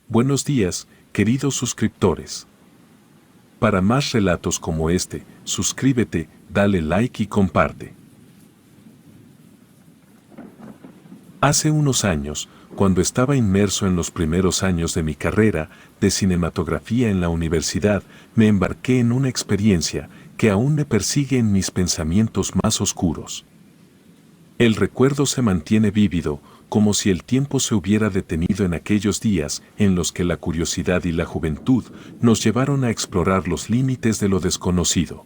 Buenos días, queridos suscriptores. Para más relatos como este, suscríbete, dale like y comparte. Hace unos años, cuando estaba inmerso en los primeros años de mi carrera de cinematografía en la universidad, me embarqué en una experiencia que aún me persigue en mis pensamientos más oscuros. El recuerdo se mantiene vívido, como si el tiempo se hubiera detenido en aquellos días en los que la curiosidad y la juventud nos llevaron a explorar los límites de lo desconocido.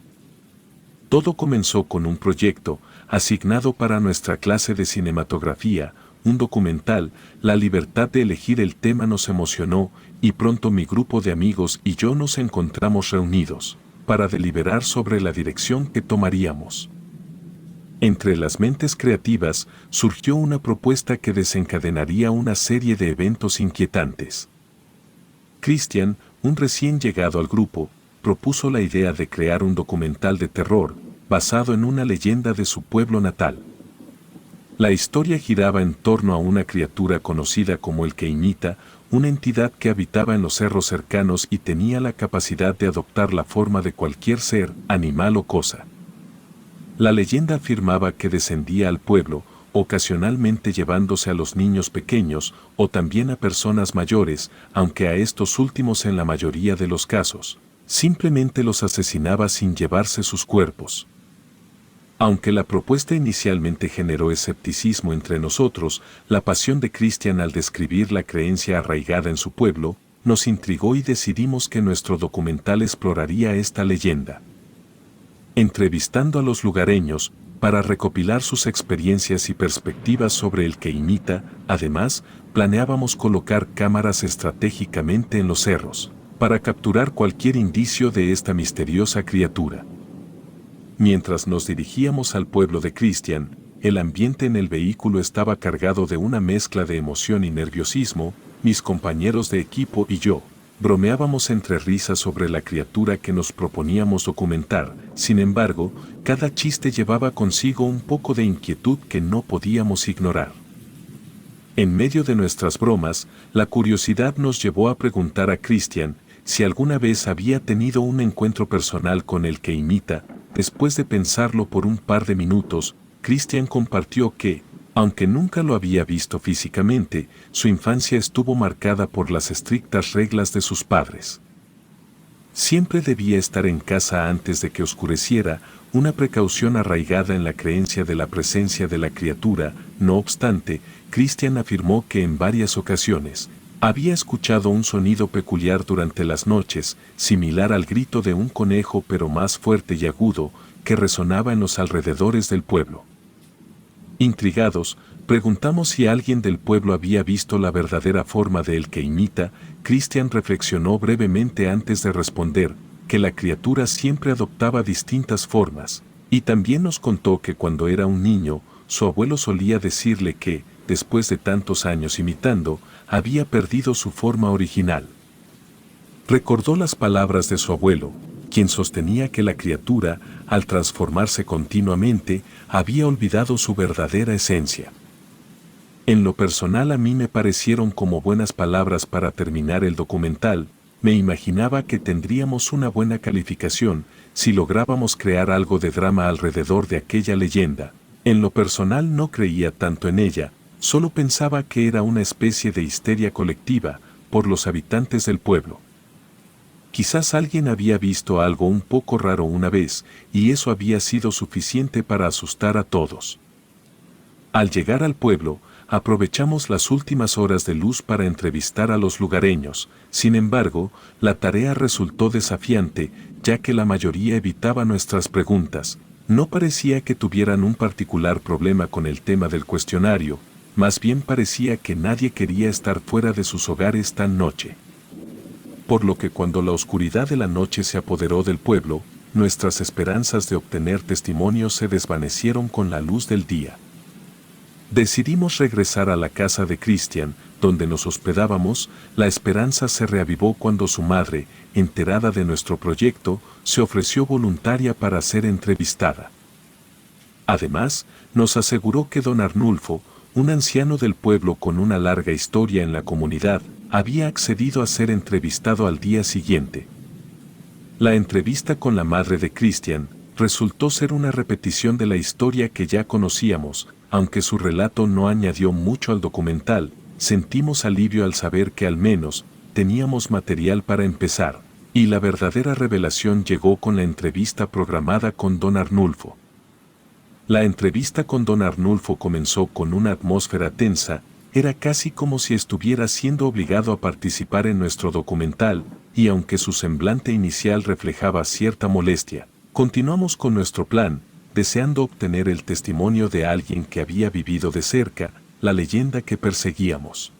Todo comenzó con un proyecto asignado para nuestra clase de cinematografía, un documental. La libertad de elegir el tema nos emocionó y pronto mi grupo de amigos y yo nos encontramos reunidos para deliberar sobre la dirección que tomaríamos. Entre las mentes creativas surgió una propuesta que desencadenaría una serie de eventos inquietantes. Christian, un recién llegado al grupo, propuso la idea de crear un documental de terror, basado en una leyenda de su pueblo natal. La historia giraba en torno a una criatura conocida como el Queinita, una entidad que habitaba en los cerros cercanos y tenía la capacidad de adoptar la forma de cualquier ser, animal o cosa. La leyenda afirmaba que descendía al pueblo, ocasionalmente llevándose a los niños pequeños o también a personas mayores, aunque a estos últimos en la mayoría de los casos, simplemente los asesinaba sin llevarse sus cuerpos. Aunque la propuesta inicialmente generó escepticismo entre nosotros, la pasión de Christian al describir la creencia arraigada en su pueblo, nos intrigó y decidimos que nuestro documental exploraría esta leyenda. Entrevistando a los lugareños, para recopilar sus experiencias y perspectivas sobre el Queinita, además, planeábamos colocar cámaras estratégicamente en los cerros, para capturar cualquier indicio de esta misteriosa criatura. Mientras nos dirigíamos al pueblo de Christian, el ambiente en el vehículo estaba cargado de una mezcla de emoción y nerviosismo. Mis compañeros de equipo y yo bromeábamos entre risas sobre la criatura que nos proponíamos documentar. Sin embargo, cada chiste llevaba consigo un poco de inquietud que no podíamos ignorar. En medio de nuestras bromas, la curiosidad nos llevó a preguntar a Christian si alguna vez había tenido un encuentro personal con el Queinita. Después de pensarlo por un par de minutos, Christian compartió que, aunque nunca lo había visto físicamente, su infancia estuvo marcada por las estrictas reglas de sus padres. Siempre debía estar en casa antes de que oscureciera, una precaución arraigada en la creencia de la presencia de la criatura. No obstante, Christian afirmó que en varias ocasiones había escuchado un sonido peculiar durante las noches, similar al grito de un conejo pero más fuerte y agudo, que resonaba en los alrededores del pueblo. Intrigados, preguntamos si alguien del pueblo había visto la verdadera forma de el Queinita. Christian reflexionó brevemente antes de responder que la criatura siempre adoptaba distintas formas, y también nos contó que cuando era un niño, su abuelo solía decirle que, después de tantos años imitando, había perdido su forma original. Recordó las palabras de su abuelo, quien sostenía que la criatura, al transformarse continuamente, había olvidado su verdadera esencia. En lo personal a mí me parecieron como buenas palabras para terminar el documental. Me imaginaba que tendríamos una buena calificación si lográbamos crear algo de drama alrededor de aquella leyenda. En lo personal no creía tanto en ella, solo pensaba que era una especie de histeria colectiva por los habitantes del pueblo. Quizás alguien había visto algo un poco raro una vez, y eso había sido suficiente para asustar a todos. Al llegar al pueblo, aprovechamos las últimas horas de luz para entrevistar a los lugareños. Sin embargo, la tarea resultó desafiante, ya que la mayoría evitaba nuestras preguntas. No parecía que tuvieran un particular problema con el tema del cuestionario, más bien parecía que nadie quería estar fuera de sus hogares tan noche. Por lo que cuando la oscuridad de la noche se apoderó del pueblo, nuestras esperanzas de obtener testimonios se desvanecieron con la luz del día. Decidimos regresar a la casa de Christian, donde nos hospedábamos. La esperanza se reavivó cuando su madre, enterada de nuestro proyecto, se ofreció voluntaria para ser entrevistada. Además, nos aseguró que don Arnulfo, un anciano del pueblo con una larga historia en la comunidad, había accedido a ser entrevistado al día siguiente. La entrevista con la madre de Christian resultó ser una repetición de la historia que ya conocíamos, aunque su relato no añadió mucho al documental. Sentimos alivio al saber que al menos teníamos material para empezar, y la verdadera revelación llegó con la entrevista programada con don Arnulfo. La entrevista con don Arnulfo comenzó con una atmósfera tensa, era casi como si estuviera siendo obligado a participar en nuestro documental, y aunque su semblante inicial reflejaba cierta molestia, continuamos con nuestro plan, deseando obtener el testimonio de alguien que había vivido de cerca la leyenda que perseguíamos.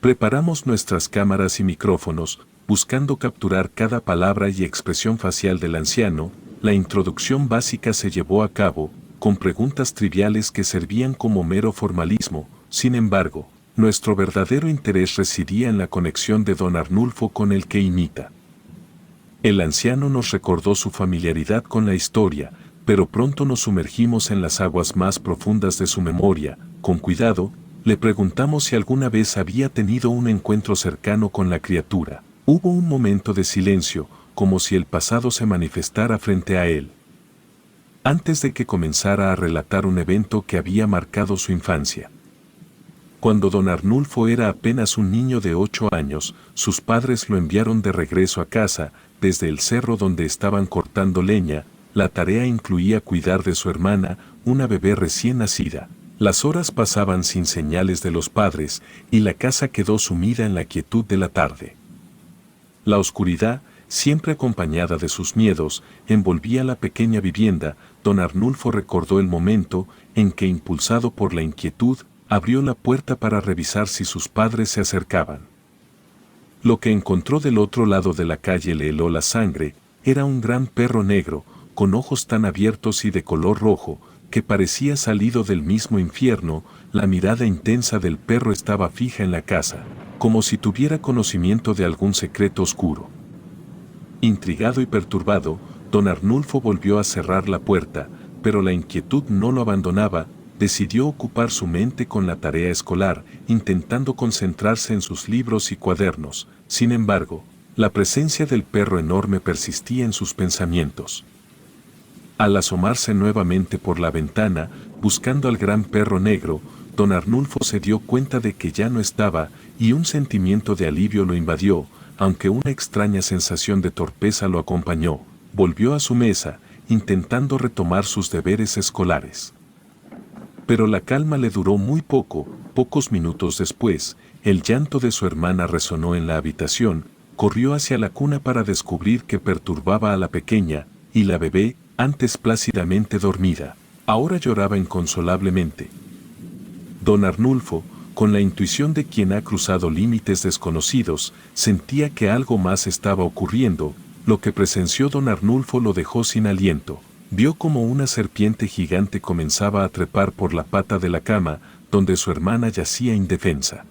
Preparamos nuestras cámaras y micrófonos, buscando capturar cada palabra y expresión facial del anciano. La introducción básica se llevó a cabo, con preguntas triviales que servían como mero formalismo. Sin embargo, nuestro verdadero interés residía en la conexión de don Arnulfo con el que imita. El anciano nos recordó su familiaridad con la historia, pero pronto nos sumergimos en las aguas más profundas de su memoria. Con cuidado, le preguntamos si alguna vez había tenido un encuentro cercano con la criatura. Hubo un momento de silencio, como si el pasado se manifestara frente a él. Antes de que comenzara a relatar un evento que había marcado su infancia. Cuando don Arnulfo era apenas un niño de 8 años, sus padres lo enviaron de regreso a casa, desde el cerro donde estaban cortando leña. La tarea incluía cuidar de su hermana, una bebé recién nacida. Las horas pasaban sin señales de los padres, y la casa quedó sumida en la quietud de la tarde. La oscuridad, siempre acompañada de sus miedos, envolvía la pequeña vivienda. Don Arnulfo recordó el momento en que, impulsado por la inquietud, abrió la puerta para revisar si sus padres se acercaban. Lo que encontró del otro lado de la calle le heló la sangre. Era un gran perro negro, con ojos tan abiertos y de color rojo, que parecía salido del mismo infierno. La mirada intensa del perro estaba fija en la casa, como si tuviera conocimiento de algún secreto oscuro. Intrigado y perturbado, don Arnulfo volvió a cerrar la puerta, pero la inquietud no lo abandonaba. Decidió ocupar su mente con la tarea escolar, intentando concentrarse en sus libros y cuadernos. Sin embargo, la presencia del perro enorme persistía en sus pensamientos. Al asomarse nuevamente por la ventana, buscando al gran perro negro, don Arnulfo se dio cuenta de que ya no estaba, y un sentimiento de alivio lo invadió, aunque una extraña sensación de torpeza lo acompañó. Volvió a su mesa, intentando retomar sus deberes escolares. Pero la calma le duró muy poco. Pocos minutos después, el llanto de su hermana resonó en la habitación. Corrió hacia la cuna para descubrir que perturbaba a la pequeña, y la bebé, antes plácidamente dormida, ahora lloraba inconsolablemente. Don Arnulfo, con la intuición de quien ha cruzado límites desconocidos, sentía que algo más estaba ocurriendo. Lo que presenció don Arnulfo lo dejó sin aliento. Vio como una serpiente gigante comenzaba a trepar por la pata de la cama, donde su hermana yacía indefensa.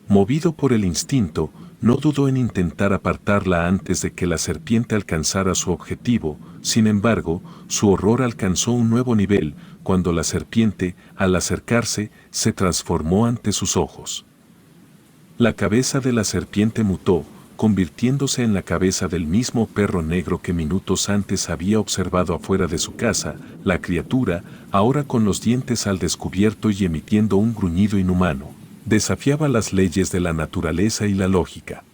Movido por el instinto, no dudó en intentar apartarla antes de que la serpiente alcanzara su objetivo. Sin embargo, su horror alcanzó un nuevo nivel, cuando la serpiente, al acercarse, se transformó ante sus ojos. La cabeza de la serpiente mutó, convirtiéndose en la cabeza del mismo perro negro que minutos antes había observado afuera de su casa. La criatura, ahora con los dientes al descubierto y emitiendo un gruñido inhumano, desafiaba las leyes de la naturaleza y la lógica.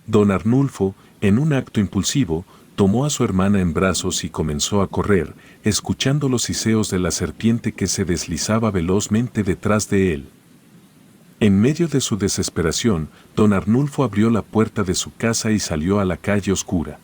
Don Arnulfo, en un acto impulsivo, tomó a su hermana en brazos y comenzó a correr, escuchando los siseos de la serpiente que se deslizaba velozmente detrás de él. En medio de su desesperación, don Arnulfo abrió la puerta de su casa y salió a la calle oscura.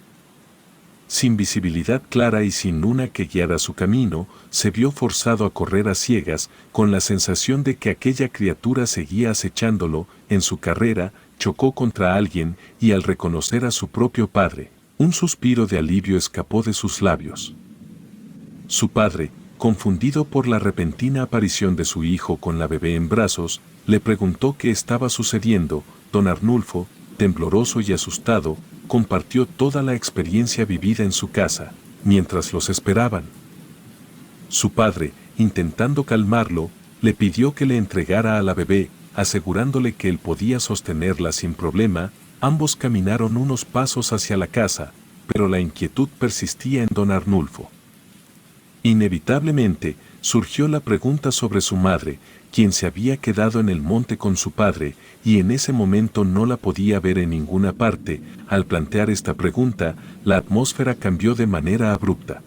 Sin visibilidad clara y sin luna que guiara su camino, se vio forzado a correr a ciegas, con la sensación de que aquella criatura seguía acechándolo. En su carrera, chocó contra alguien, y al reconocer a su propio padre, un suspiro de alivio escapó de sus labios. Su padre, confundido por la repentina aparición de su hijo con la bebé en brazos, le preguntó qué estaba sucediendo. Don Arnulfo, tembloroso y asustado, compartió toda la experiencia vivida en su casa, mientras los esperaban. Su padre, intentando calmarlo, le pidió que le entregara a la bebé, asegurándole que él podía sostenerla sin problema. Ambos caminaron unos pasos hacia la casa, pero la inquietud persistía en don Arnulfo. Inevitablemente, surgió la pregunta sobre su madre, quien se había quedado en el monte con su padre, y en ese momento no la podía ver en ninguna parte. Al plantear esta pregunta, la atmósfera cambió de manera abrupta.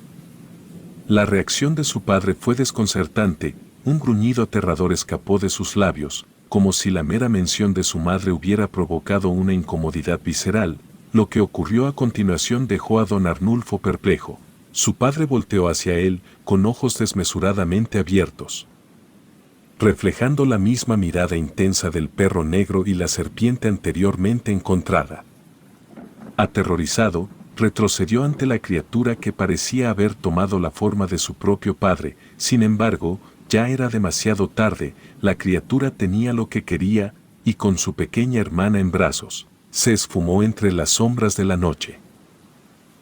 La reacción de su padre fue desconcertante, un gruñido aterrador escapó de sus labios, como si la mera mención de su madre hubiera provocado una incomodidad visceral. Lo que ocurrió a continuación dejó a don Arnulfo perplejo. Su padre volteó hacia él, con ojos desmesuradamente abiertos, reflejando la misma mirada intensa del perro negro y la serpiente anteriormente encontrada. Aterrorizado, retrocedió ante la criatura que parecía haber tomado la forma de su propio padre. Sin embargo, ya era demasiado tarde, la criatura tenía lo que quería, y con su pequeña hermana en brazos, se esfumó entre las sombras de la noche.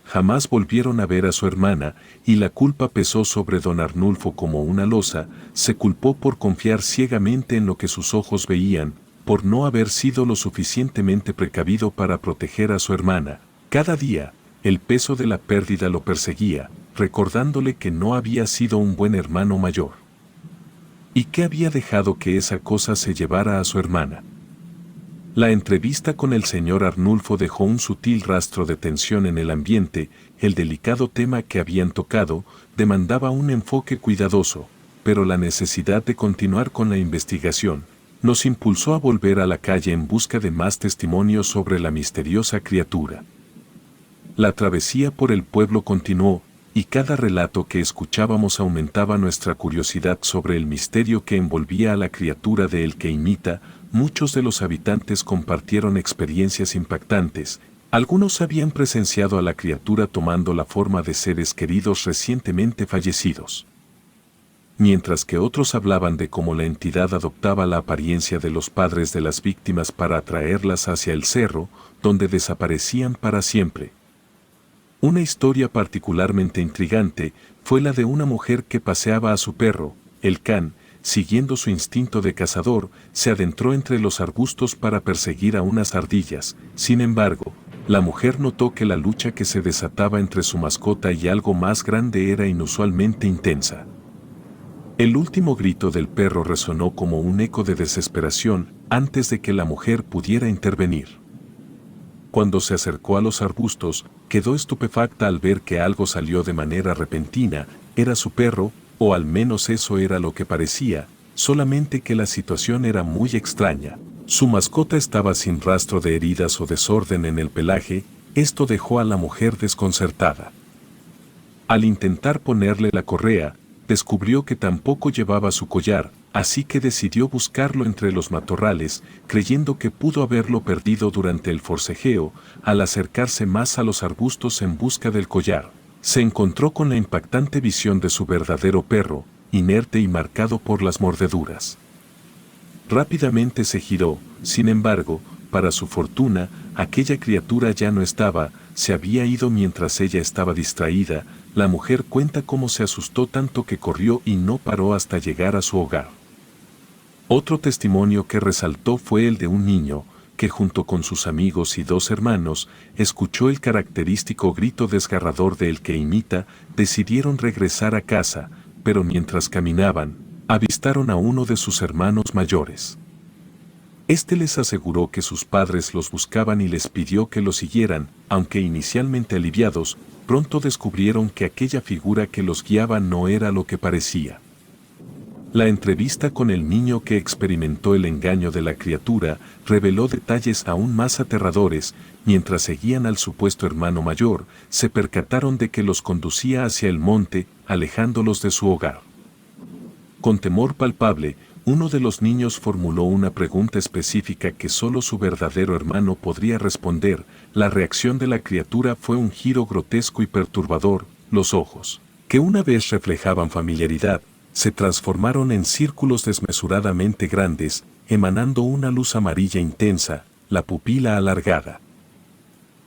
Jamás volvieron a ver a su hermana, y la culpa pesó sobre don Arnulfo como una losa. Se culpó por confiar ciegamente en lo que sus ojos veían, por no haber sido lo suficientemente precavido para proteger a su hermana. Cada día, el peso de la pérdida lo perseguía, recordándole que no había sido un buen hermano mayor. ¿Y qué había dejado que esa cosa se llevara a su hermana? La entrevista con el señor Arnulfo dejó un sutil rastro de tensión en el ambiente. El delicado tema que habían tocado demandaba un enfoque cuidadoso, pero la necesidad de continuar con la investigación nos impulsó a volver a la calle en busca de más testimonios sobre la misteriosa criatura. La travesía por el pueblo continuó, y cada relato que escuchábamos aumentaba nuestra curiosidad sobre el misterio que envolvía a la criatura de El que imita. Muchos de los habitantes compartieron experiencias impactantes. Algunos habían presenciado a la criatura tomando la forma de seres queridos recientemente fallecidos, mientras que otros hablaban de cómo la entidad adoptaba la apariencia de los padres de las víctimas para atraerlas hacia el cerro, donde desaparecían para siempre. Una historia particularmente intrigante fue la de una mujer que paseaba a su perro, el can. Siguiendo su instinto de cazador, se adentró entre los arbustos para perseguir a unas ardillas. Sin embargo, la mujer notó que la lucha que se desataba entre su mascota y algo más grande era inusualmente intensa. El último grito del perro resonó como un eco de desesperación antes de que la mujer pudiera intervenir. Cuando se acercó a los arbustos, quedó estupefacta al ver que algo salió de manera repentina. Era su perro, o al menos eso era lo que parecía, solamente que la situación era muy extraña. Su mascota estaba sin rastro de heridas o desorden en el pelaje. Esto dejó a la mujer desconcertada. Al intentar ponerle la correa, descubrió que tampoco llevaba su collar, así que decidió buscarlo entre los matorrales, creyendo que pudo haberlo perdido durante el forcejeo. Al acercarse más a los arbustos en busca del collar, se encontró con la impactante visión de su verdadero perro, inerte y marcado por las mordeduras. Rápidamente se giró. Sin embargo, para su fortuna, aquella criatura ya no estaba, se había ido mientras ella estaba distraída. La mujer cuenta cómo se asustó tanto que corrió y no paró hasta llegar a su hogar. Otro testimonio que resaltó fue el de un niño, que junto con sus amigos y dos hermanos, escuchó el característico grito desgarrador de El que imita. Decidieron regresar a casa, pero mientras caminaban, avistaron a uno de sus hermanos mayores. Este les aseguró que sus padres los buscaban y les pidió que lo siguieran. Aunque inicialmente aliviados, pronto descubrieron que aquella figura que los guiaba no era lo que parecía. La entrevista con el niño que experimentó el engaño de la criatura reveló detalles aún más aterradores. Mientras seguían al supuesto hermano mayor, se percataron de que los conducía hacia el monte, alejándolos de su hogar. Con temor palpable, uno de los niños formuló una pregunta específica que solo su verdadero hermano podría responder. La reacción de la criatura fue un giro grotesco y perturbador. Los ojos, que una vez reflejaban familiaridad, se transformaron en círculos desmesuradamente grandes, emanando una luz amarilla intensa. La pupila alargada,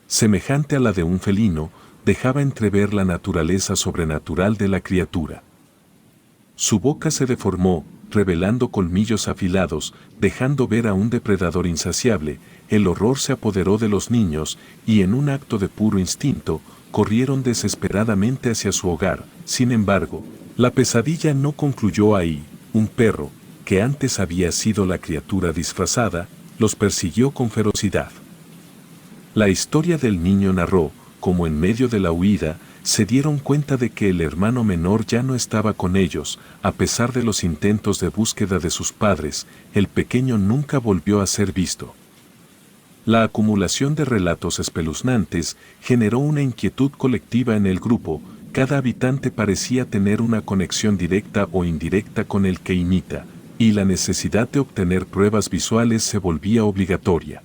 semejante a la de un felino, dejaba entrever la naturaleza sobrenatural de la criatura. Su boca se deformó, revelando colmillos afilados, dejando ver a un depredador insaciable. El horror se apoderó de los niños y en un acto de puro instinto, corrieron desesperadamente hacia su hogar. Sin embargo, la pesadilla no concluyó ahí. Un perro, que antes había sido la criatura disfrazada, los persiguió con ferocidad. La historia del niño narró, como en medio de la huida, se dieron cuenta de que el hermano menor ya no estaba con ellos. A pesar de los intentos de búsqueda de sus padres, el pequeño nunca volvió a ser visto. La acumulación de relatos espeluznantes generó una inquietud colectiva en el grupo. Cada habitante parecía tener una conexión directa o indirecta con el que imita, y la necesidad de obtener pruebas visuales se volvía obligatoria.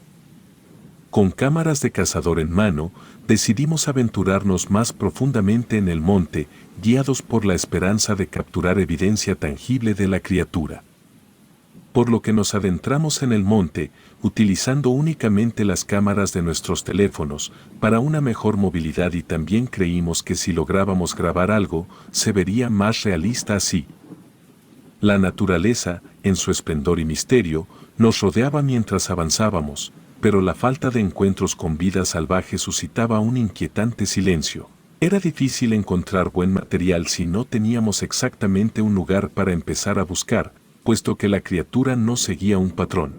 Con cámaras de cazador en mano, decidimos aventurarnos más profundamente en el monte, guiados por la esperanza de capturar evidencia tangible de la criatura. Por lo que nos adentramos en el monte, utilizando únicamente las cámaras de nuestros teléfonos, para una mejor movilidad, y también creímos que si lográbamos grabar algo, se vería más realista así. La naturaleza, en su esplendor y misterio, nos rodeaba mientras avanzábamos, pero la falta de encuentros con vida salvaje suscitaba un inquietante silencio. Era difícil encontrar buen material si no teníamos exactamente un lugar para empezar a buscar, puesto que la criatura no seguía un patrón.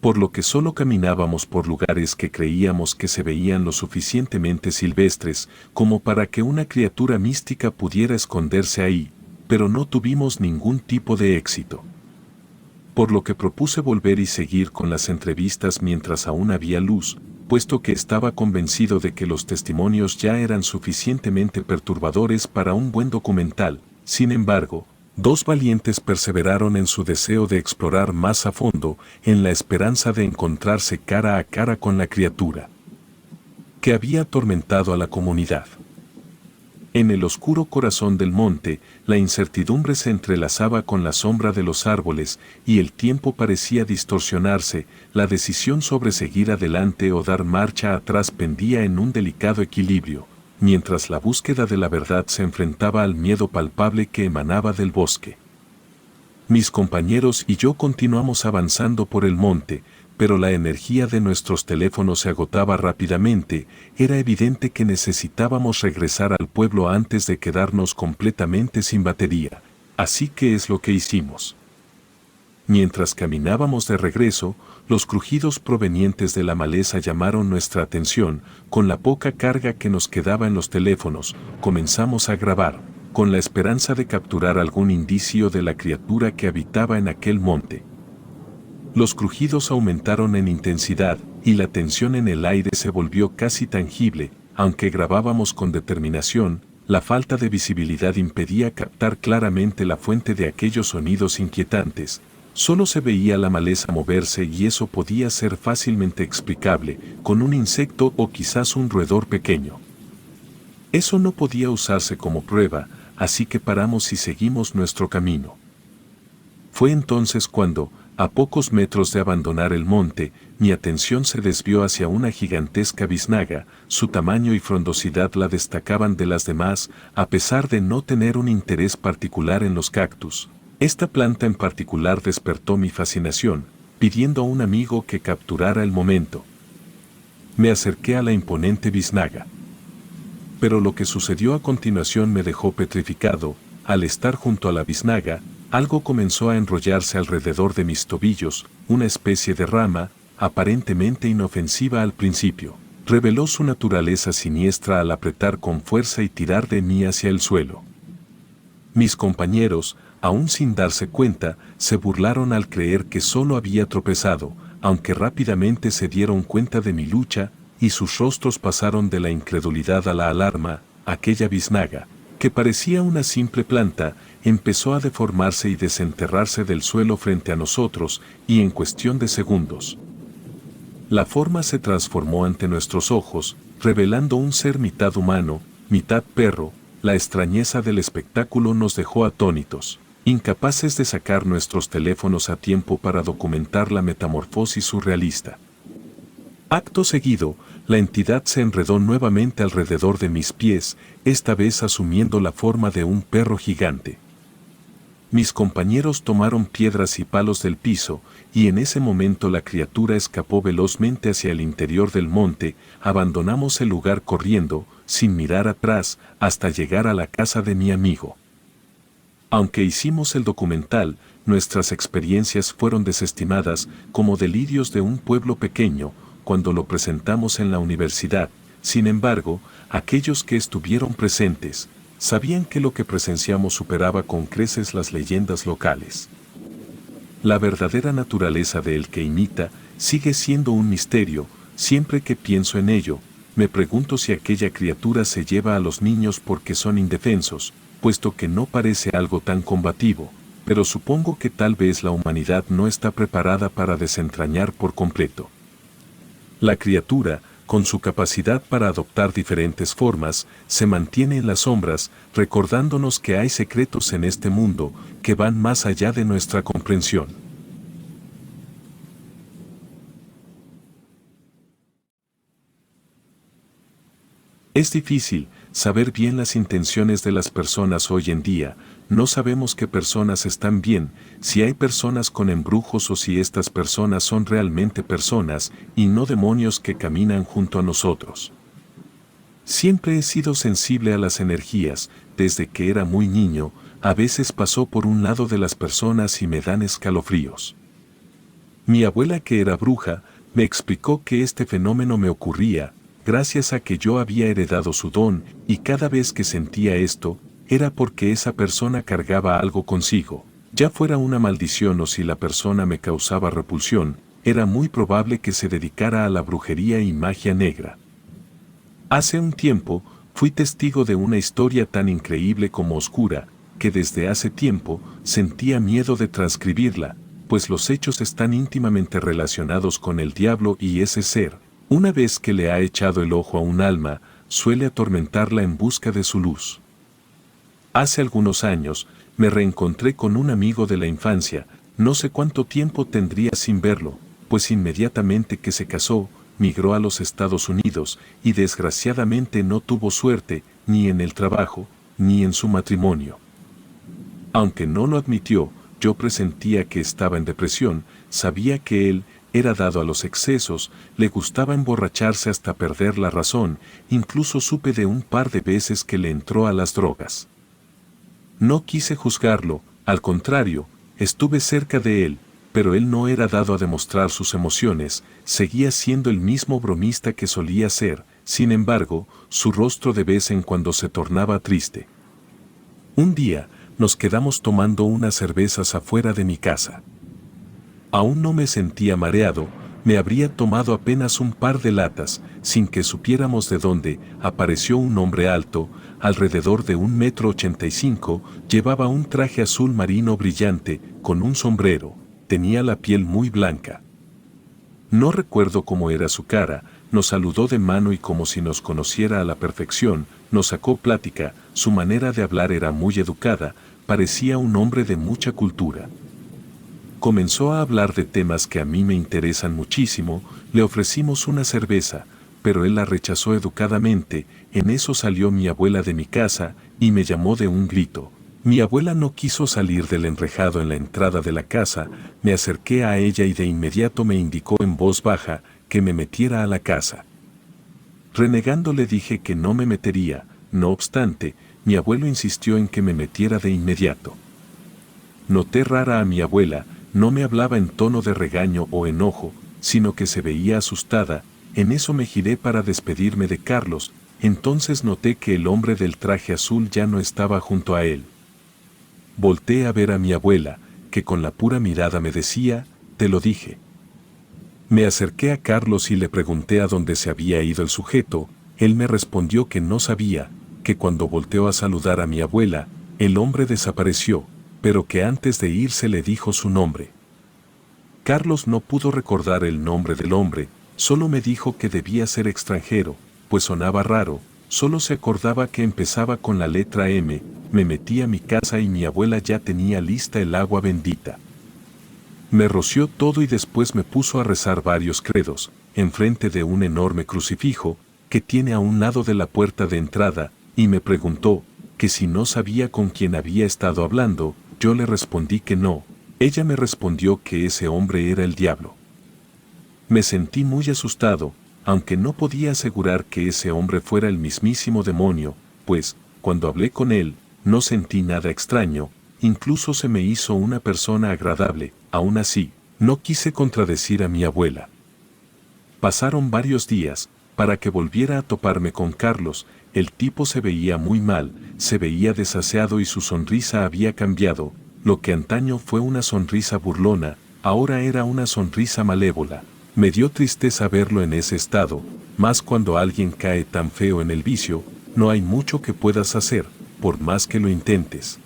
Por lo que solo caminábamos por lugares que creíamos que se veían lo suficientemente silvestres como para que una criatura mística pudiera esconderse ahí, pero no tuvimos ningún tipo de éxito. Por lo que propuse volver y seguir con las entrevistas mientras aún había luz, puesto que estaba convencido de que los testimonios ya eran suficientemente perturbadores para un buen documental. Sin embargo, dos valientes perseveraron en su deseo de explorar más a fondo, en la esperanza de encontrarse cara a cara con la criatura que había atormentado a la comunidad. En el oscuro corazón del monte, la incertidumbre se entrelazaba con la sombra de los árboles y el tiempo parecía distorsionarse. La decisión sobre seguir adelante o dar marcha atrás pendía en un delicado equilibrio, mientras la búsqueda de la verdad se enfrentaba al miedo palpable que emanaba del bosque. Mis compañeros y yo continuamos avanzando por el monte, pero la energía de nuestros teléfonos se agotaba rápidamente. Era evidente que necesitábamos regresar al pueblo antes de quedarnos completamente sin batería. Así que es lo que hicimos. Mientras caminábamos de regreso, los crujidos provenientes de la maleza llamaron nuestra atención. Con la poca carga que nos quedaba en los teléfonos, comenzamos a grabar, con la esperanza de capturar algún indicio de la criatura que habitaba en aquel monte. Los crujidos aumentaron en intensidad y la tensión en el aire se volvió casi tangible. Aunque grabábamos con determinación, la falta de visibilidad impedía captar claramente la fuente de aquellos sonidos inquietantes. Solo se veía la maleza moverse y eso podía ser fácilmente explicable con un insecto o quizás un roedor pequeño. Eso no podía usarse como prueba, así que paramos y seguimos nuestro camino. Fue entonces cuando, a pocos metros de abandonar el monte, mi atención se desvió hacia una gigantesca biznaga. Su tamaño y frondosidad la destacaban de las demás, a pesar de no tener un interés particular en los cactus. Esta planta en particular despertó mi fascinación, pidiendo a un amigo que capturara el momento. Me acerqué a la imponente biznaga. Pero lo que sucedió a continuación me dejó petrificado. Al estar junto a la biznaga, algo comenzó a enrollarse alrededor de mis tobillos. Una especie de rama, aparentemente inofensiva al principio, reveló su naturaleza siniestra al apretar con fuerza y tirar de mí hacia el suelo. Mis compañeros, aún sin darse cuenta, se burlaron al creer que solo había tropezado, aunque rápidamente se dieron cuenta de mi lucha, y sus rostros pasaron de la incredulidad a la alarma. Aquella biznaga, que parecía una simple planta, empezó a deformarse y desenterrarse del suelo frente a nosotros, y en cuestión de segundos, la forma se transformó ante nuestros ojos, revelando un ser mitad humano, mitad perro. La extrañeza del espectáculo nos dejó atónitos, incapaces de sacar nuestros teléfonos a tiempo para documentar la metamorfosis surrealista. Acto seguido, la entidad se enredó nuevamente alrededor de mis pies, esta vez asumiendo la forma de un perro gigante. Mis compañeros tomaron piedras y palos del piso, y en ese momento la criatura escapó velozmente hacia el interior del monte. Abandonamos el lugar corriendo, sin mirar atrás, hasta llegar a la casa de mi amigo. Aunque hicimos el documental, nuestras experiencias fueron desestimadas como delirios de un pueblo pequeño cuando lo presentamos en la universidad. Sin embargo, aquellos que estuvieron presentes sabían que lo que presenciamos superaba con creces las leyendas locales. La verdadera naturaleza de el que imita sigue siendo un misterio. Siempre que pienso en ello, me pregunto si aquella criatura se lleva a los niños porque son indefensos, puesto que no parece algo tan combativo, pero supongo que tal vez la humanidad no está preparada para desentrañar por completo. La criatura, con su capacidad para adoptar diferentes formas, se mantiene en las sombras, recordándonos que hay secretos en este mundo que van más allá de nuestra comprensión. Es difícil saber bien las intenciones de las personas hoy en día. No sabemos qué personas están bien, si hay personas con embrujos o si estas personas son realmente personas y no demonios que caminan junto a nosotros. Siempre he sido sensible a las energías, desde que era muy niño. A veces paso por un lado de las personas y me dan escalofríos. Mi abuela, que era bruja, me explicó que este fenómeno me ocurría gracias a que yo había heredado su don, y cada vez que sentía esto, era porque esa persona cargaba algo consigo. Ya fuera una maldición o si la persona me causaba repulsión, era muy probable que se dedicara a la brujería y magia negra. Hace un tiempo, fui testigo de una historia tan increíble como oscura, que desde hace tiempo sentía miedo de transcribirla, pues los hechos están íntimamente relacionados con el diablo y ese ser, una vez que le ha echado el ojo a un alma, suele atormentarla en busca de su luz. Hace algunos años, me reencontré con un amigo de la infancia. No sé cuánto tiempo tendría sin verlo, pues inmediatamente que se casó, migró a los Estados Unidos y desgraciadamente no tuvo suerte, ni en el trabajo, ni en su matrimonio. Aunque no lo admitió, yo presentía que estaba en depresión. Sabía que él era dado a los excesos, le gustaba emborracharse hasta perder la razón. Incluso supe de un par de veces que le entró a las drogas. No quise juzgarlo, al contrario, estuve cerca de él, pero él no era dado a demostrar sus emociones, seguía siendo el mismo bromista que solía ser. Sin embargo, su rostro de vez en cuando se tornaba triste. Un día, nos quedamos tomando unas cervezas afuera de mi casa. Aún no me sentía mareado, me habría tomado apenas un par de latas. Sin que supiéramos de dónde, apareció un hombre alto, alrededor de 1,85 m, llevaba un traje azul marino brillante, con un sombrero, tenía la piel muy blanca. No recuerdo cómo era su cara, nos saludó de mano y como si nos conociera a la perfección, nos sacó plática. Su manera de hablar era muy educada, parecía un hombre de mucha cultura. Comenzó a hablar de temas que a mí me interesan muchísimo. Le ofrecimos una cerveza, pero él la rechazó educadamente. En eso salió mi abuela de mi casa y me llamó de un grito. Mi abuela no quiso salir del enrejado en la entrada de la casa. Me acerqué a ella y de inmediato me indicó en voz baja que me metiera a la casa. Renegando le dije que no me metería. No obstante, mi abuelo insistió en que me metiera de inmediato. Noté rara a mi abuela. No me hablaba en tono de regaño o enojo, sino que se veía asustada. En eso me giré para despedirme de Carlos. Entonces noté que el hombre del traje azul ya no estaba junto a él. Volté a ver a mi abuela, que con la pura mirada me decía: «Te lo dije». Me acerqué a Carlos y le pregunté a dónde se había ido el sujeto. Él me respondió que no sabía, que cuando volteó a saludar a mi abuela, el hombre desapareció, pero que antes de irse le dijo su nombre. Carlos no pudo recordar el nombre del hombre, solo me dijo que debía ser extranjero, pues sonaba raro. Solo se acordaba que empezaba con la letra M. Me metí a mi casa y mi abuela ya tenía lista el agua bendita. Me roció todo y después me puso a rezar varios credos, enfrente de un enorme crucifijo, que tiene a un lado de la puerta de entrada, y me preguntó, que si no sabía con quién había estado hablando. Yo le respondí que no. Ella me respondió que ese hombre era el diablo. Me sentí muy asustado, aunque no podía asegurar que ese hombre fuera el mismísimo demonio, pues, cuando hablé con él, no sentí nada extraño, incluso se me hizo una persona agradable. Aún así, no quise contradecir a mi abuela. Pasaron varios días, para que volviera a toparme con Carlos. El tipo se veía muy mal, se veía desaseado y su sonrisa había cambiado. Lo que antaño fue una sonrisa burlona, ahora era una sonrisa malévola. Me dio tristeza verlo en ese estado, más cuando alguien cae tan feo en el vicio, no hay mucho que puedas hacer, por más que lo intentes.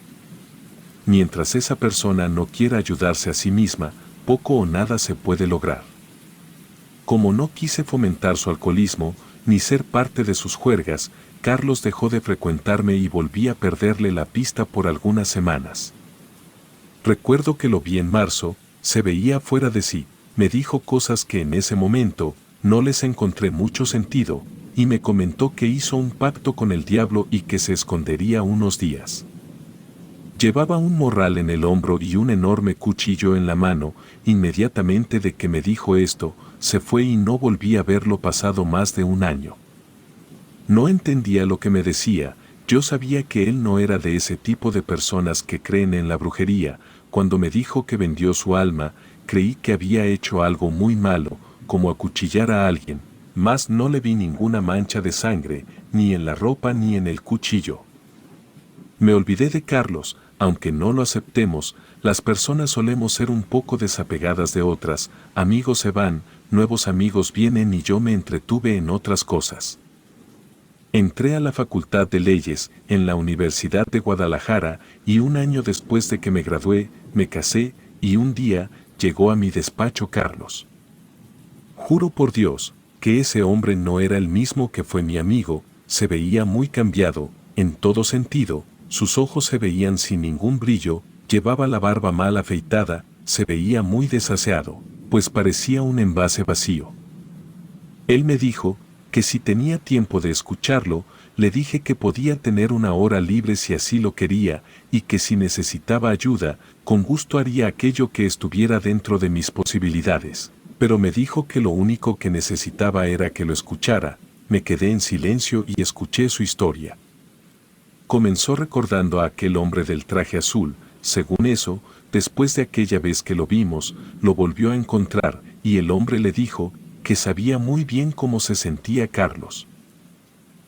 Mientras esa persona no quiera ayudarse a sí misma, poco o nada se puede lograr. Como no quise fomentar su alcoholismo, ni ser parte de sus juergas, Carlos dejó de frecuentarme y volví a perderle la pista por algunas semanas. Recuerdo que lo vi en marzo, se veía fuera de sí, me dijo cosas que en ese momento no les encontré mucho sentido, y me comentó que hizo un pacto con el diablo y que se escondería unos días. Llevaba un morral en el hombro y un enorme cuchillo en la mano. Inmediatamente de que me dijo esto, se fue y no volví a verlo pasado más de un año. No entendía lo que me decía, yo sabía que él no era de ese tipo de personas que creen en la brujería. Cuando me dijo que vendió su alma, creí que había hecho algo muy malo, como acuchillar a alguien, mas no le vi ninguna mancha de sangre, ni en la ropa ni en el cuchillo. Me olvidé de Carlos, aunque no lo aceptemos, las personas solemos ser un poco desapegadas de otras, amigos se van, nuevos amigos vienen y yo me entretuve en otras cosas. Entré a la Facultad de Leyes, en la Universidad de Guadalajara, y un año después de que me gradué, me casé, y un día, llegó a mi despacho Carlos. Juro por Dios, que ese hombre no era el mismo que fue mi amigo, se veía muy cambiado, en todo sentido, sus ojos se veían sin ningún brillo, llevaba la barba mal afeitada, se veía muy desaseado, pues parecía un envase vacío. Él me dijo que si tenía tiempo de escucharlo, le dije que podía tener una hora libre si así lo quería, y que si necesitaba ayuda, con gusto haría aquello que estuviera dentro de mis posibilidades. Pero me dijo que lo único que necesitaba era que lo escuchara. Me quedé en silencio y escuché su historia. Comenzó recordando a aquel hombre del traje azul. Según eso, después de aquella vez que lo vimos, lo volvió a encontrar, y el hombre le dijo que sabía muy bien cómo se sentía Carlos.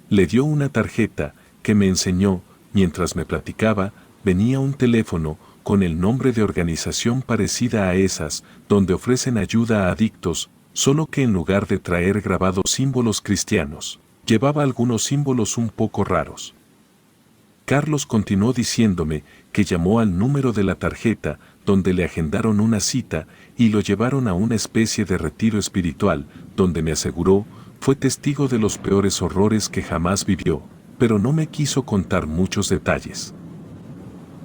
Le dio una tarjeta, que me enseñó. Mientras me platicaba, venía un teléfono, con el nombre de organización parecida a esas, donde ofrecen ayuda a adictos, solo que en lugar de traer grabados símbolos cristianos, llevaba algunos símbolos un poco raros. Carlos continuó diciéndome que llamó al número de la tarjeta, donde le agendaron una cita, y lo llevaron a una especie de retiro espiritual, donde me aseguró, fue testigo de los peores horrores que jamás vivió, pero no me quiso contar muchos detalles.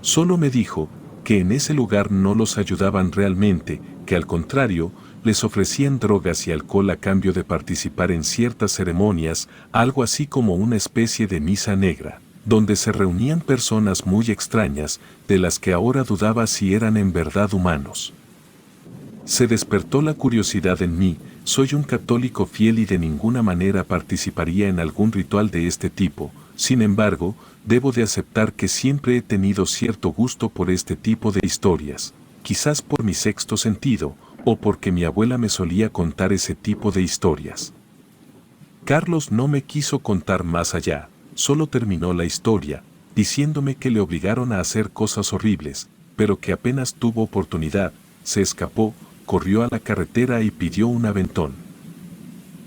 Solo me dijo que en ese lugar no los ayudaban realmente, que al contrario, les ofrecían drogas y alcohol a cambio de participar en ciertas ceremonias, algo así como una especie de misa negra, donde se reunían personas muy extrañas, de las que ahora dudaba si eran en verdad humanos. Se despertó la curiosidad en mí. Soy un católico fiel y de ninguna manera participaría en algún ritual de este tipo. Sin embargo, debo de aceptar que siempre he tenido cierto gusto por este tipo de historias, quizás por mi sexto sentido, o porque mi abuela me solía contar ese tipo de historias. Carlos no me quiso contar más allá, solo terminó la historia, diciéndome que le obligaron a hacer cosas horribles, pero que apenas tuvo oportunidad, se escapó, corrió a la carretera y pidió un aventón.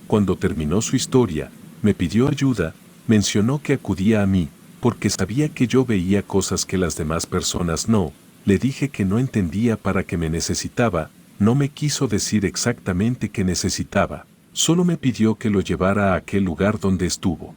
Cuando terminó su historia, me pidió ayuda, mencionó que acudía a mí, porque sabía que yo veía cosas que las demás personas no. Le dije que no entendía para qué me necesitaba, no me quiso decir exactamente qué necesitaba, solo me pidió que lo llevara a aquel lugar donde estuvo.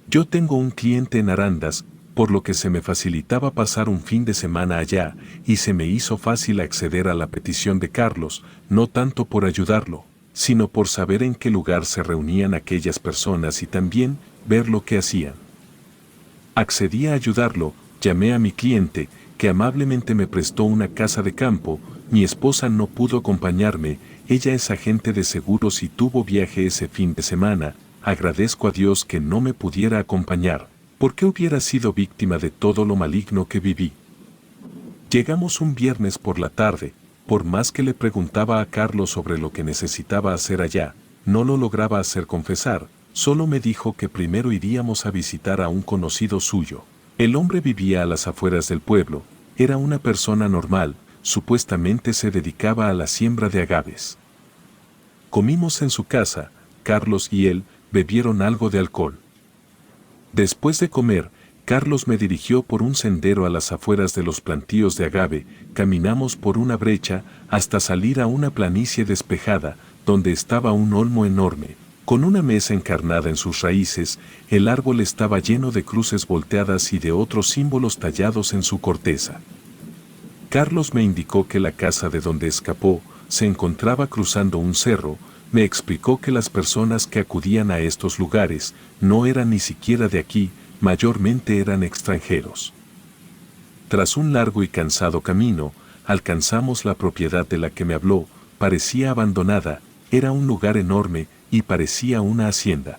Yo tengo un cliente en Arandas, por lo que se me facilitaba pasar un fin de semana allá, y se me hizo fácil acceder a la petición de Carlos, no tanto por ayudarlo, sino por saber en qué lugar se reunían aquellas personas y también ver lo que hacían. Accedí a ayudarlo, llamé a mi cliente, que amablemente me prestó una casa de campo. Mi esposa no pudo acompañarme, ella es agente de seguros y tuvo viaje ese fin de semana. Agradezco a Dios que no me pudiera acompañar, porque hubiera sido víctima de todo lo maligno que viví. Llegamos un viernes por la tarde. Por más que le preguntaba a Carlos sobre lo que necesitaba hacer allá, no lo lograba hacer confesar, solo me dijo que primero iríamos a visitar a un conocido suyo. El hombre vivía a las afueras del pueblo, era una persona normal, supuestamente se dedicaba a la siembra de agaves. Comimos en su casa, Carlos y él bebieron algo de alcohol. Después de comer, Carlos me dirigió por un sendero a las afueras de los plantíos de agave, caminamos por una brecha hasta salir a una planicie despejada, donde estaba un olmo enorme, con una mesa encarnada en sus raíces. El árbol estaba lleno de cruces volteadas y de otros símbolos tallados en su corteza. Carlos me indicó que la casa de donde escapó se encontraba cruzando un cerro. Me explicó que las personas que acudían a estos lugares no eran ni siquiera de aquí, mayormente eran extranjeros. Tras un largo y cansado camino, alcanzamos la propiedad de la que me habló. Parecía abandonada, era un lugar enorme y parecía una hacienda.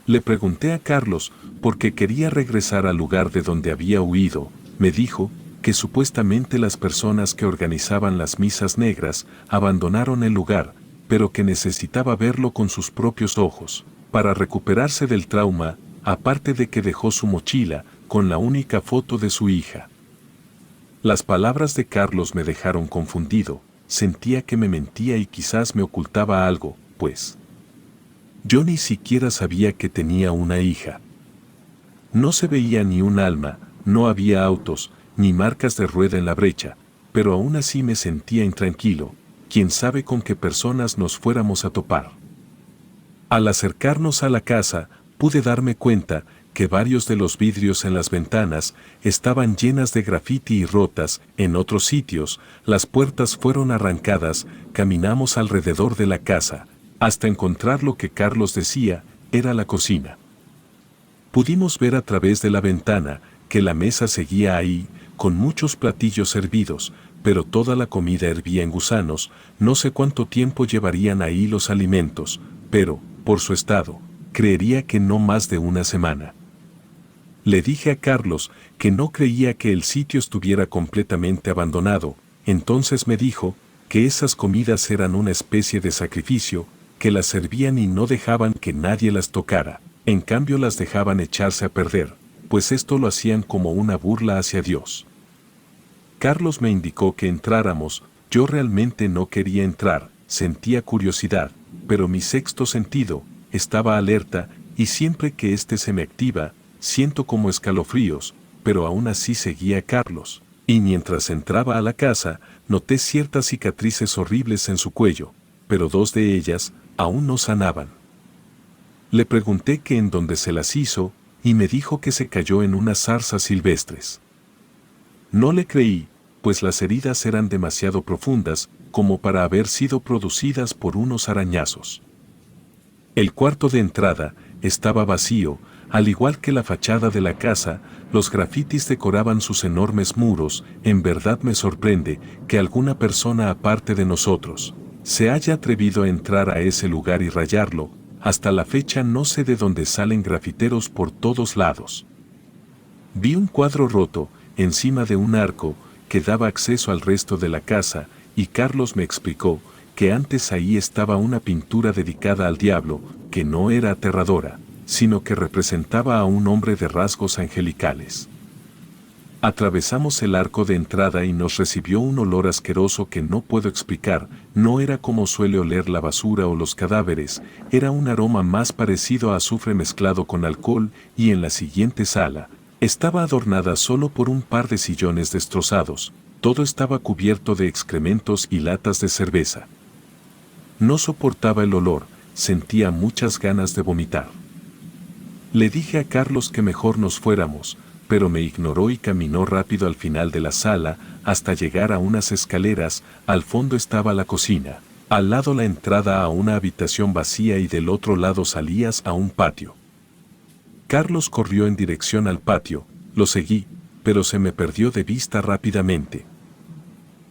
Le pregunté a Carlos por qué quería regresar al lugar de donde había huido. Me dijo que supuestamente las personas que organizaban las misas negras abandonaron el lugar, pero que necesitaba verlo con sus propios ojos, para recuperarse del trauma, aparte de que dejó su mochila con la única foto de su hija. Las palabras de Carlos me dejaron confundido, sentía que me mentía y quizás me ocultaba algo, pues yo ni siquiera sabía que tenía una hija. No se veía ni un alma, no había autos, ni marcas de rueda en la brecha, pero aún así me sentía intranquilo, quién sabe con qué personas nos fuéramos a topar. Al acercarnos a la casa, pude darme cuenta que varios de los vidrios en las ventanas estaban llenas de grafiti y rotas. En otros sitios, las puertas fueron arrancadas. Caminamos alrededor de la casa, hasta encontrar lo que Carlos decía, era la cocina. Pudimos ver a través de la ventana que la mesa seguía ahí, con muchos platillos servidos, pero toda la comida hervía en gusanos. No sé cuánto tiempo llevarían ahí los alimentos, pero, por su estado, creería que no más de una semana. Le dije a Carlos que no creía que el sitio estuviera completamente abandonado. Entonces me dijo que esas comidas eran una especie de sacrificio, que las servían y no dejaban que nadie las tocara. En cambio las dejaban echarse a perder, pues esto lo hacían como una burla hacia Dios. Carlos me indicó que entráramos. Yo realmente no quería entrar, sentía curiosidad, pero mi sexto sentido estaba alerta, y siempre que éste se me activa, siento como escalofríos, pero aún así seguía a Carlos, y mientras entraba a la casa, noté ciertas cicatrices horribles en su cuello, pero 2 de ellas aún no sanaban. Le pregunté que en dónde se las hizo, y me dijo que se cayó en unas zarzas silvestres. No le creí, pues las heridas eran demasiado profundas como para haber sido producidas por unos arañazos. El cuarto de entrada estaba vacío, al igual que la fachada de la casa. Los grafitis decoraban sus enormes muros. En verdad me sorprende que alguna persona aparte de nosotros se haya atrevido a entrar a ese lugar y rayarlo. Hasta la fecha no sé de dónde salen grafiteros por todos lados. Vi un cuadro roto encima de un arco que daba acceso al resto de la casa, y Carlos me explicó que antes ahí estaba una pintura dedicada al diablo, que no era aterradora, sino que representaba a un hombre de rasgos angelicales. Atravesamos el arco de entrada y nos recibió un olor asqueroso que no puedo explicar. No era como suele oler la basura o los cadáveres, era un aroma más parecido a azufre mezclado con alcohol. Y en la siguiente sala, estaba adornada solo por un par de sillones destrozados. Todo estaba cubierto de excrementos y latas de cerveza. No soportaba el olor, sentía muchas ganas de vomitar. Le dije a Carlos que mejor nos fuéramos, pero me ignoró y caminó rápido al final de la sala hasta llegar a unas escaleras. Al fondo estaba la cocina, al lado la entrada a una habitación vacía y del otro lado salías a un patio. Carlos corrió en dirección al patio, lo seguí, pero se me perdió de vista rápidamente.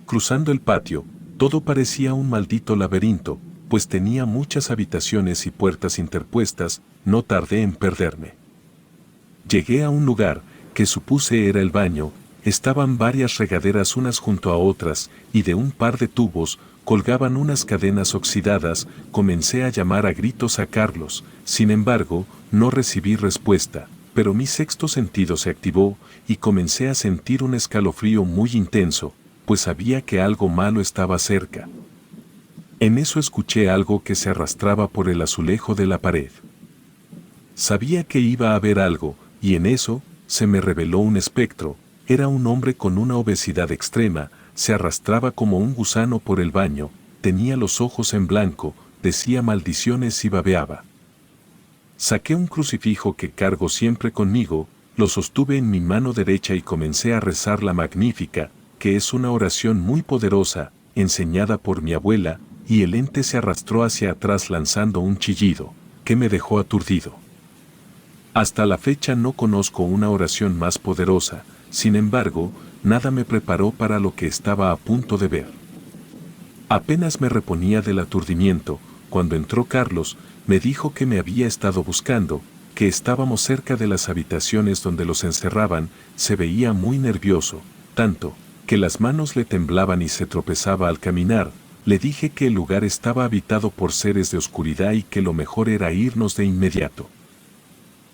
Cruzando el patio, todo parecía un maldito laberinto, pues tenía muchas habitaciones y puertas interpuestas. No tardé en perderme. Llegué a un lugar que supuse era el baño. Estaban varias regaderas unas junto a otras, y de un par de tubos colgaban unas cadenas oxidadas. Comencé a llamar a gritos a Carlos, sin embargo, no recibí respuesta, pero mi sexto sentido se activó, y comencé a sentir un escalofrío muy intenso, pues sabía que algo malo estaba cerca. En eso escuché algo que se arrastraba por el azulejo de la pared. Sabía que iba a haber algo, y en eso, se me reveló un espectro. Era un hombre con una obesidad extrema, se arrastraba como un gusano por el baño, tenía los ojos en blanco, decía maldiciones y babeaba. Saqué un crucifijo que cargo siempre conmigo, lo sostuve en mi mano derecha y comencé a rezar la Magnífica, que es una oración muy poderosa, enseñada por mi abuela, y el ente se arrastró hacia atrás lanzando un chillido, que me dejó aturdido. Hasta la fecha no conozco una oración más poderosa, sin embargo, nada me preparó para lo que estaba a punto de ver. Apenas me reponía del aturdimiento, cuando entró Carlos, me dijo que me había estado buscando, que estábamos cerca de las habitaciones donde los encerraban. Se veía muy nervioso, tanto, que las manos le temblaban y se tropezaba al caminar. Le dije que el lugar estaba habitado por seres de oscuridad y que lo mejor era irnos de inmediato.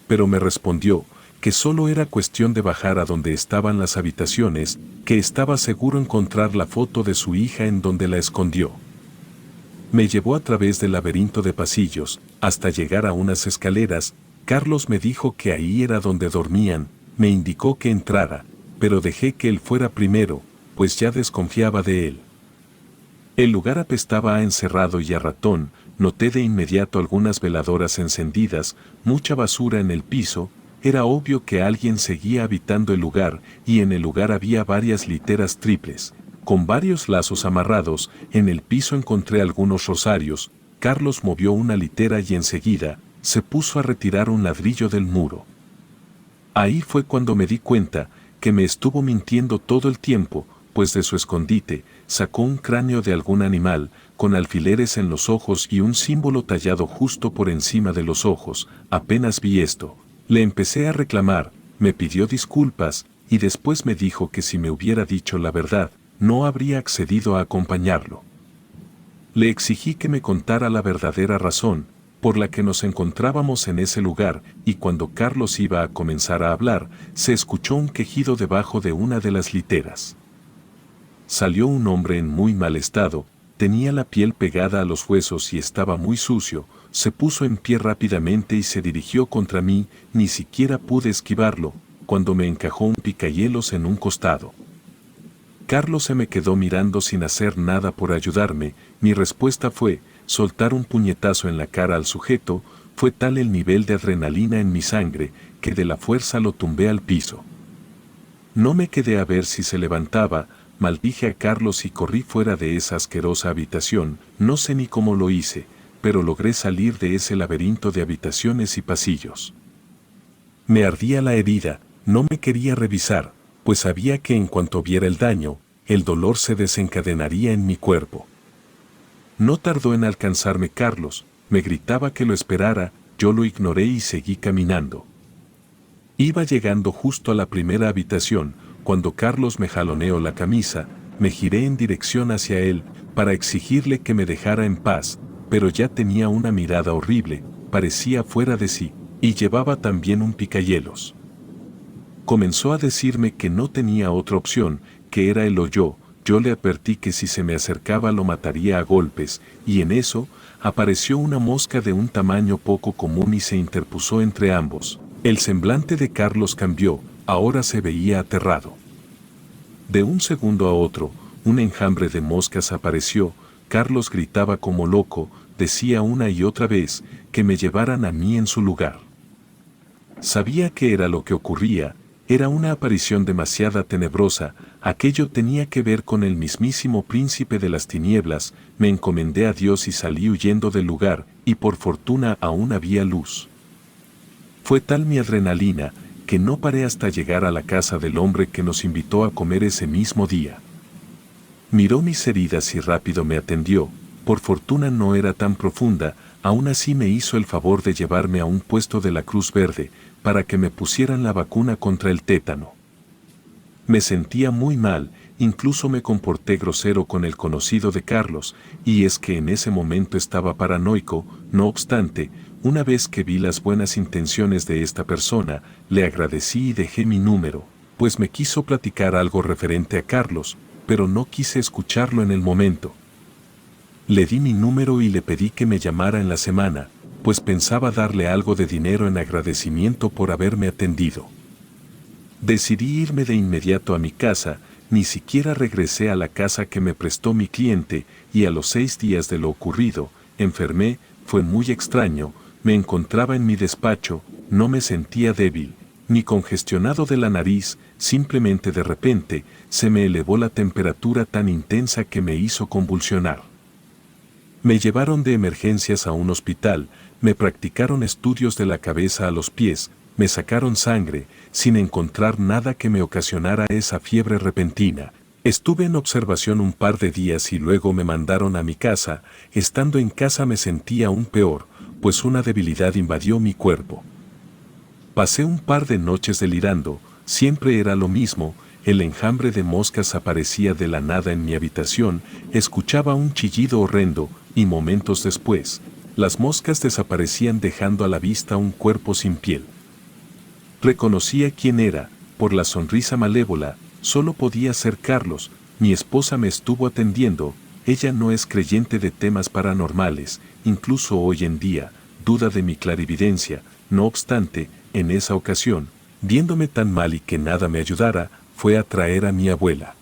Pero me respondió que solo era cuestión de bajar a donde estaban las habitaciones, que estaba seguro encontrar la foto de su hija en donde la escondió. Me llevó a través del laberinto de pasillos, hasta llegar a unas escaleras. Carlos me dijo que ahí era donde dormían, me indicó que entrara, pero dejé que él fuera primero, pues ya desconfiaba de él. El lugar apestaba a encerrado y a ratón. Noté de inmediato algunas veladoras encendidas, mucha basura en el piso. Era obvio que alguien seguía habitando el lugar, y en el lugar había varias literas triples, con varios lazos amarrados. En el piso encontré algunos rosarios. Carlos movió una litera y enseguida se puso a retirar un ladrillo del muro. Ahí fue cuando me di cuenta que me estuvo mintiendo todo el tiempo, pues de su escondite sacó un cráneo de algún animal, con alfileres en los ojos y un símbolo tallado justo por encima de los ojos. Apenas vi esto, le empecé a reclamar, me pidió disculpas, y después me dijo que si me hubiera dicho la verdad, no habría accedido a acompañarlo. Le exigí que me contara la verdadera razón por la que nos encontrábamos en ese lugar, y cuando Carlos iba a comenzar a hablar, se escuchó un quejido debajo de una de las literas. Salió un hombre en muy mal estado, tenía la piel pegada a los huesos y estaba muy sucio. Se puso en pie rápidamente y se dirigió contra mí. Ni siquiera pude esquivarlo, cuando me encajó un picahielos en un costado. Carlos se me quedó mirando sin hacer nada por ayudarme. Mi respuesta fue soltar un puñetazo en la cara al sujeto. Fue tal el nivel de adrenalina en mi sangre, que de la fuerza lo tumbé al piso. No me quedé a ver si se levantaba. Maldije a Carlos y corrí fuera de esa asquerosa habitación. No sé ni cómo lo hice, pero logré salir de ese laberinto de habitaciones y pasillos. Me ardía la herida, no me quería revisar, pues sabía que en cuanto viera el daño, el dolor se desencadenaría en mi cuerpo. No tardó en alcanzarme Carlos, me gritaba que lo esperara. Yo lo ignoré y seguí caminando. Iba llegando justo a la primera habitación, cuando Carlos me jaloneó la camisa. Me giré en dirección hacia él, para exigirle que me dejara en paz, pero ya tenía una mirada horrible, parecía fuera de sí, y llevaba también un picahielos. Comenzó a decirme que no tenía otra opción, que era él o yo. Yo le advertí que si se me acercaba lo mataría a golpes, y en eso, apareció una mosca de un tamaño poco común y se interpuso entre ambos. El semblante de Carlos cambió, ahora se veía aterrado. De un segundo a otro, un enjambre de moscas apareció. Carlos gritaba como loco, decía una y otra vez que me llevaran a mí en su lugar. Sabía que era lo que ocurría, era una aparición demasiado tenebrosa. Aquello tenía que ver con el mismísimo príncipe de las tinieblas. Me encomendé a Dios y salí huyendo del lugar, y por fortuna aún había luz. Fue tal mi adrenalina, que no paré hasta llegar a la casa del hombre que nos invitó a comer ese mismo día. Miró mis heridas y rápido me atendió. Por fortuna no era tan profunda, aún así me hizo el favor de llevarme a un puesto de la Cruz Verde para que me pusieran la vacuna contra el tétano. Me sentía muy mal, incluso me comporté grosero con el conocido de Carlos, y es que en ese momento estaba paranoico. No obstante, una vez que vi las buenas intenciones de esta persona, le agradecí y dejé mi número, pues me quiso platicar algo referente a Carlos, pero no quise escucharlo en el momento. Le di mi número y le pedí que me llamara en la semana, pues pensaba darle algo de dinero en agradecimiento por haberme atendido. Decidí irme de inmediato a mi casa, ni siquiera regresé a la casa que me prestó mi cliente, y a los 6 días de lo ocurrido, enfermé. Fue muy extraño. Me encontraba en mi despacho, no me sentía débil, ni congestionado de la nariz, simplemente de repente, se me elevó la temperatura tan intensa que me hizo convulsionar. Me llevaron de emergencias a un hospital, me practicaron estudios de la cabeza a los pies, me sacaron sangre, sin encontrar nada que me ocasionara esa fiebre repentina. Estuve en observación un par de días y luego me mandaron a mi casa. Estando en casa me sentía aún peor, pues una debilidad invadió mi cuerpo. Pasé un par de noches delirando, siempre era lo mismo. El enjambre de moscas aparecía de la nada en mi habitación, escuchaba un chillido horrendo, y momentos después, las moscas desaparecían dejando a la vista un cuerpo sin piel. Reconocía quién era, por la sonrisa malévola. Solo podía ser Carlos. Mi esposa me estuvo atendiendo. Ella no es creyente de temas paranormales, incluso hoy en día, duda de mi clarividencia. No obstante, en esa ocasión, viéndome tan mal y que nada me ayudara, fue a traer a mi abuela.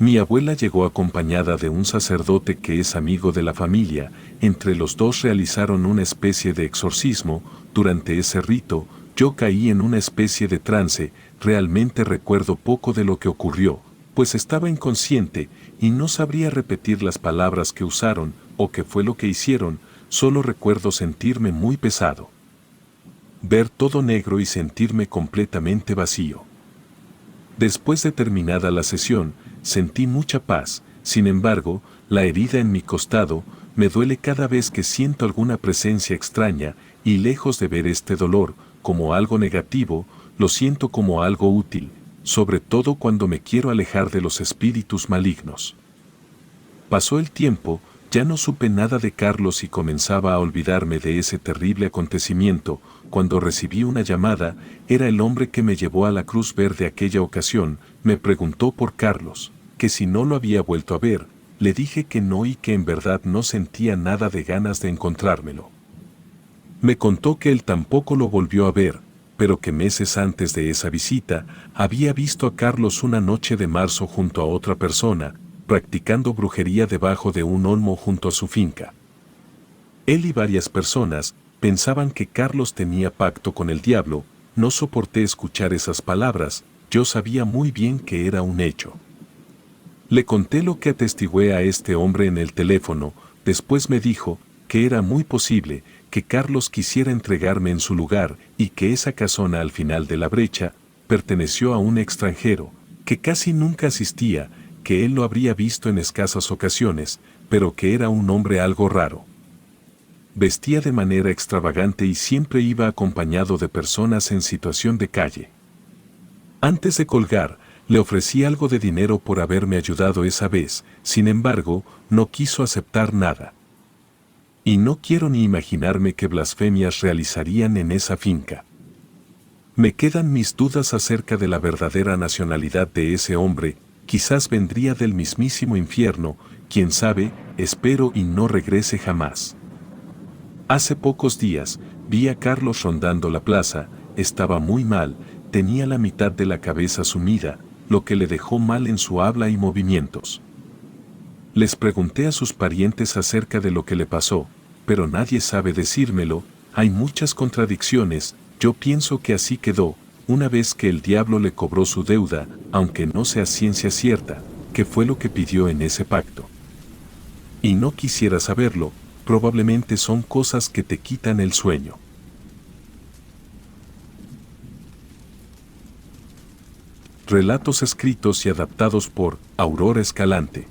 Mi abuela llegó acompañada de un sacerdote que es amigo de la familia. Entre los dos realizaron una especie de exorcismo. Durante ese rito, yo caí en una especie de trance. Realmente recuerdo poco de lo que ocurrió, pues estaba inconsciente y no sabría repetir las palabras que usaron o qué fue lo que hicieron. Solo recuerdo sentirme muy pesado, ver todo negro y sentirme completamente vacío. Después de terminada la sesión, sentí mucha paz. Sin embargo, la herida en mi costado me duele cada vez que siento alguna presencia extraña, y lejos de ver este dolor como algo negativo, lo siento como algo útil, sobre todo cuando me quiero alejar de los espíritus malignos. Pasó el tiempo, ya no supe nada de Carlos y comenzaba a olvidarme de ese terrible acontecimiento. Cuando recibí una llamada, era el hombre que me llevó a la Cruz Verde aquella ocasión. Me preguntó por Carlos, que si no lo había vuelto a ver. Le dije que no y que en verdad no sentía nada de ganas de encontrármelo. Me contó que él tampoco lo volvió a ver, pero que meses antes de esa visita, había visto a Carlos una noche de marzo junto a otra persona, practicando brujería debajo de un olmo junto a su finca. Él y varias personas pensaban que Carlos tenía pacto con el diablo. No soporté escuchar esas palabras, yo sabía muy bien que era un hecho. Le conté lo que atestigué a este hombre en el teléfono. Después me dijo que era muy posible que Carlos quisiera entregarme en su lugar y que esa casona al final de la brecha perteneció a un extranjero, que casi nunca asistía, que él lo habría visto en escasas ocasiones, pero que era un hombre algo raro. Vestía de manera extravagante y siempre iba acompañado de personas en situación de calle. Antes de colgar, le ofrecí algo de dinero por haberme ayudado esa vez. Sin embargo, no quiso aceptar nada. Y no quiero ni imaginarme qué blasfemias realizarían en esa finca. Me quedan mis dudas acerca de la verdadera nacionalidad de ese hombre. Quizás vendría del mismísimo infierno, quién sabe. Espero y no regrese jamás. Hace pocos días, vi a Carlos rondando la plaza. Estaba muy mal, tenía la mitad de la cabeza sumida, lo que le dejó mal en su habla y movimientos. Les pregunté a sus parientes acerca de lo que le pasó, pero nadie sabe decírmelo. Hay muchas contradicciones. Yo pienso que así quedó, una vez que el diablo le cobró su deuda, aunque no sea ciencia cierta, qué fue lo que pidió en ese pacto. Y no quisiera saberlo. Probablemente son cosas que te quitan el sueño. Relatos escritos y adaptados por Aurora Escalante.